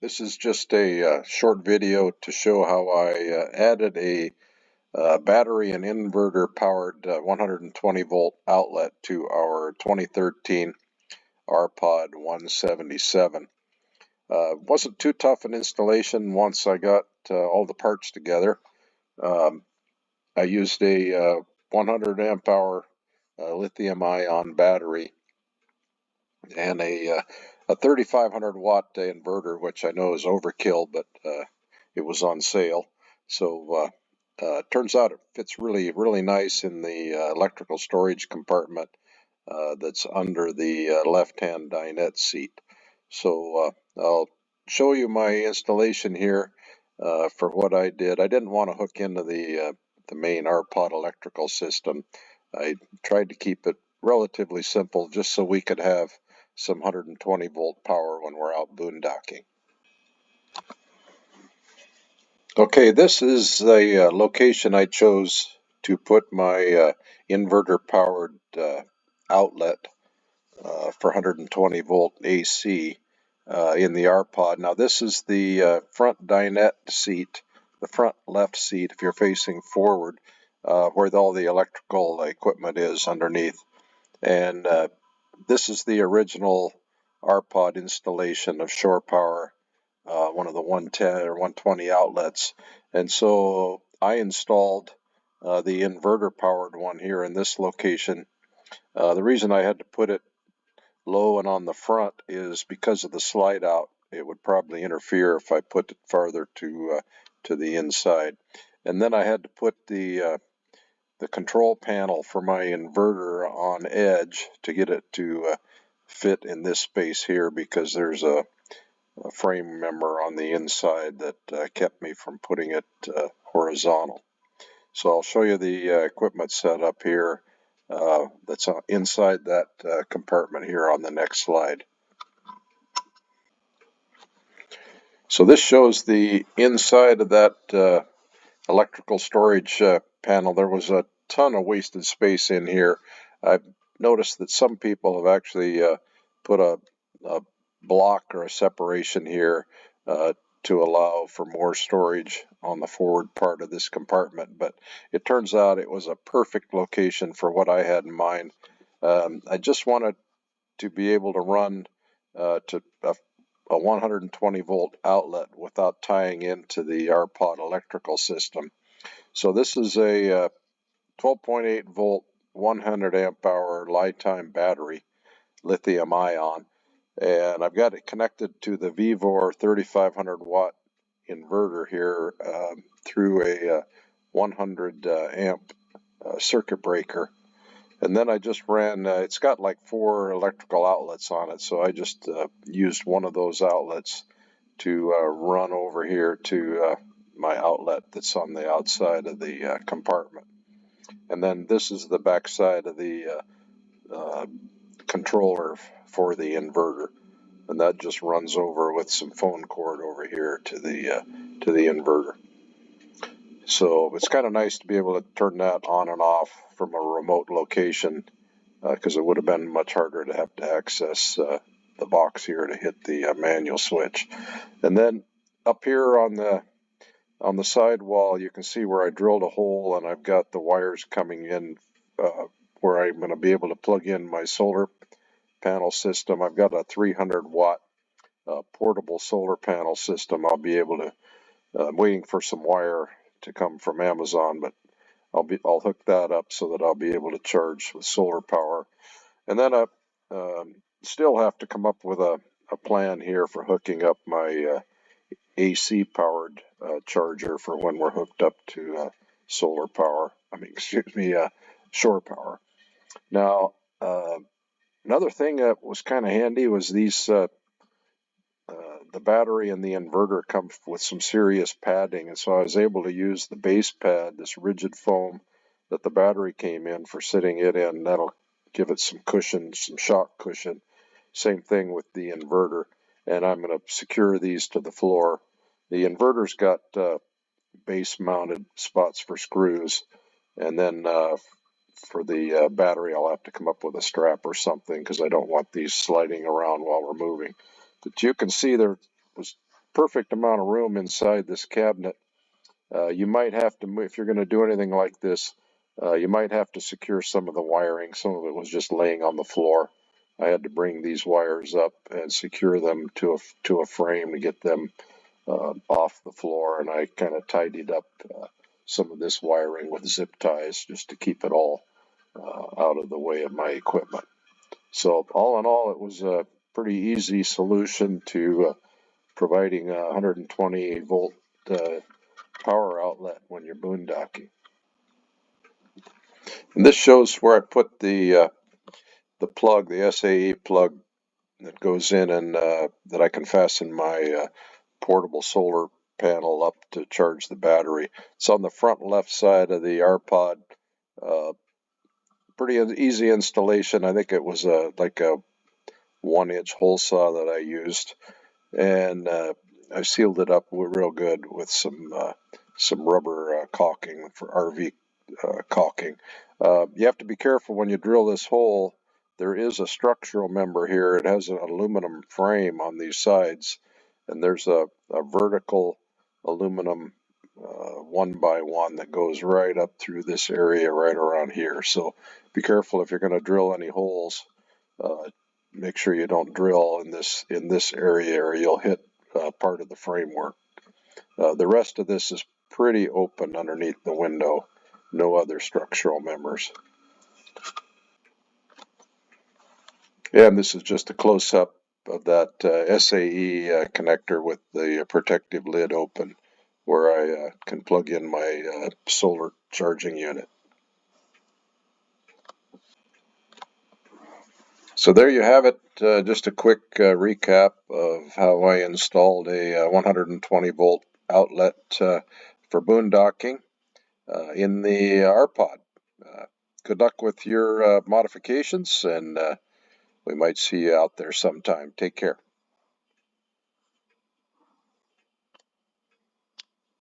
This is just a short video to show how I added a battery and inverter powered 120 volt outlet to our 2013 RPod 177. Wasn't too tough an installation once I got all the parts together. I used a 100 amp hour lithium ion battery and a 3500 watt inverter, which I know is overkill, but it was on sale. So turns out it fits really nice in the electrical storage compartment that's under the left-hand dinette seat. So I'll show you my installation here for what I did. I didn't want to hook into the main RPod electrical system. I tried to keep it relatively simple just so we could have some 120 volt power when we're out boondocking. Okay, this is the location I chose to put my inverter powered outlet for 120 volt AC in the RPod. Now this is the front dinette seat, the front left seat if you're facing forward, where all the electrical equipment is underneath. And this is the original RPod installation of Shore Power, one of the 110 or 120 outlets. And so I installed the inverter powered one here in this location. The reason I had to put it low and on the front is because of the slide out. It would probably interfere if I put it farther to the inside. And then I had to put the control panel for my inverter on edge to get it to fit in this space here, because there's a frame member on the inside that kept me from putting it horizontal. So I'll show you the equipment setup here that's inside that compartment here on the next slide. So this shows the inside of that electrical storage panel. There was a ton of wasted space in here. I've noticed that some people have actually put a block or a separation here to allow for more storage on the forward part of this compartment, but it turns out it was a perfect location for what I had in mind. I just wanted to be able to run to a 120 volt outlet without tying into the RPod electrical system. So this is a 12.8 volt 100 amp hour lifetime battery, lithium ion, and I've got it connected to the Vivor 3500 watt inverter here through a 100 amp circuit breaker. And then I just ran, it's got like 4 electrical outlets on it, so I just used one of those outlets to run over here to my outlet that's on the outside of the compartment. And then this is the back side of the controller for the inverter, and that just runs over with some phone cord over here to the inverter. So it's kind of nice to be able to turn that on and off from a remote location, because it would have been much harder to have to access the box here to hit the manual switch. And then up here on the side wall, you can see where I drilled a hole, and I've got the wires coming in where I'm going to be able to plug in my solar panel system. I've got a 300 watt portable solar panel system. I'll be able to, I'm waiting for some wire to come from Amazon, but I'll hook that up so that I'll be able to charge with solar power. And then I still have to come up with a plan here for hooking up my AC powered charger for when we're hooked up to solar power. Shore power. Now, another thing that was kind of handy was these the battery and the inverter come with some serious padding, and so I was able to use the base pad, this rigid foam that the battery came in, for sitting it in. That'll give it some cushion, some shock cushion. Same thing with the inverter, and I'm going to secure these to the floor. The inverter's got base mounted spots for screws, and then for the battery I'll have to come up with a strap or something, because I don't want these sliding around while we're moving. But you can see there was perfect amount of room inside this cabinet. You might have to, if you're going to do anything like this, you might have to secure some of the wiring. Some of it was just laying on the floor. I had to bring these wires up and secure them to a frame to get them off the floor, and I kind of tidied up some of this wiring with zip ties just to keep it all out of the way of my equipment. So all in all, it was a pretty easy solution to providing a 120 volt power outlet when you're boondocking. And this shows where I put the plug, the SAE plug that goes in and that I can fasten my portable solar panel up to charge the battery. It's on the front left side of the RPod. Uh, Pretty easy installation. I think it was like a 1-inch hole saw that I used, and I sealed it up real good with some rubber caulking for RV caulking. You have to be careful when you drill this hole. There is a structural member here. It has an aluminum frame on these sides, and there's a vertical aluminum 1x1 that goes right up through this area right around here. So be careful if you're going to drill any holes. Make sure you don't drill in this area, or you'll hit part of the framework. The rest of this is pretty open underneath the window. No other structural members. And this is just a close-up of that SAE connector with the protective lid open, where I can plug in my solar charging unit. So there you have it, just a quick recap of how I installed a 120 volt outlet for boondocking in the RPod. Good luck with your modifications, and we might see you out there sometime. Take care.